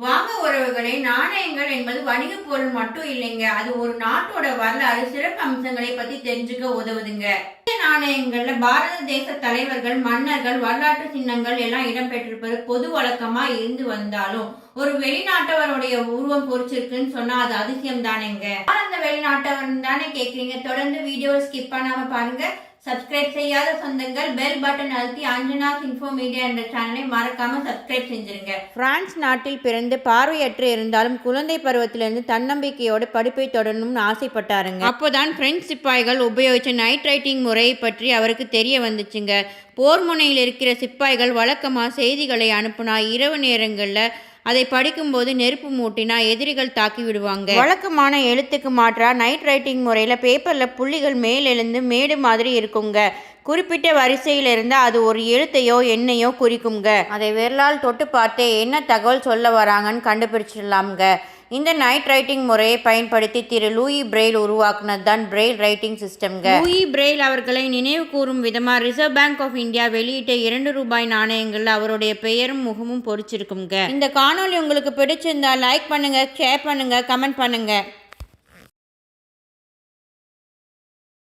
வாங்க உறவுகளே, நாணயங்கள் என்பது வணிக பொருள் மட்டும் இல்லைங்க. அது ஒரு நாட்டோட வரலாறு, சிறப்பு அம்சங்களை பத்தி தெரிஞ்சுக்க உதவுதுங்க. இந்த நாணயங்கள்ல பாரத தேச தலைவர்கள், மன்னர்கள், வரலாற்று சின்னங்கள் எல்லாம் இடம்பெற்றிருப்பது பொது வழக்கமா இருந்து வந்தாலும், ஒரு வெளிநாட்டவருடைய உருவம் பொறிச்சிருக்குன்னு சொன்னா அது அதிசயம் தானேங்க. அந்த வெளிநாட்டவர் தானே கேக்குறீங்க? தொடர்ந்து வீடியோ ஸ்கிப் பண்ணாம பாருங்க. சப்ஸ்கிரைப் செய்யாத சொந்தங்கள் பெல் பட்டன் அழுத்தி அஞ்சனாஸ் இன்ஃபோ மீடியா என்ற சேனலை மறக்காம சப்ஸ்கிரைப் செஞ்சிருங்க. பிரான்ஸ் நாட்டில் பிறந்து பார்வையற்று இருந்தாலும் குழந்தை பருவத்திலிருந்து தன்னம்பிக்கையோடு படிப்பை தொடரணும்னு ஆசைப்பட்டாருங்க. அப்போதான் பிரெஞ்சு சிப்பாய்கள் உபயோகிச்ச நைட் ரைட்டிங் முறையை பற்றி அவருக்கு தெரிய வந்துச்சுங்க. போர் முனையில் இருக்கிற சிப்பாய்கள் வழக்கமாக செய்திகளை அனுப்புனா இரவு நேரங்களில் அதை படிக்கும்போது நெருப்பு மூட்டினா எதிரிகள் தாக்கி விடுவாங்க. வழக்கமான எழுத்துக்கு மாற்றா நைட் ரைட்டிங் முறையில் பேப்பரில் புள்ளிகள் மேல் எழுந்து மேடு மாதிரி இருக்குங்க. குறிப்பிட்ட வரிசையில் இருந்தால் அது ஒரு எழுத்தையோ எண்ணையோ குறிக்குங்க. அதை விரலால் தொட்டு பார்த்தே என்ன தகவல் சொல்ல வராங்கன்னு கண்டுபிடிச்சிடலாம்ங்க. இந்த நைட் ரைட்டிங் முறையை பயன்படுத்தி திரு லூயி பிரெயில் உருவாக்குனது தான் பிரெயில் ரைட்டிங் சிஸ்டம்ங்க. லூயி பிரெயில் அவர்களை நினைவு கூறும் விதமாக ரிசர்வ் பேங்க் ஆஃப் இந்தியா வெளியிட்ட 2 ரூபாய் நாணயங்கள் அவருடைய பெயரும் முகமும் பொறிச்சிருக்குங்க. இந்த காணொலி உங்களுக்கு பிடிச்சிருந்தா லைக் பண்ணுங்க, ஷேர் பண்ணுங்க, கமெண்ட் பண்ணுங்க.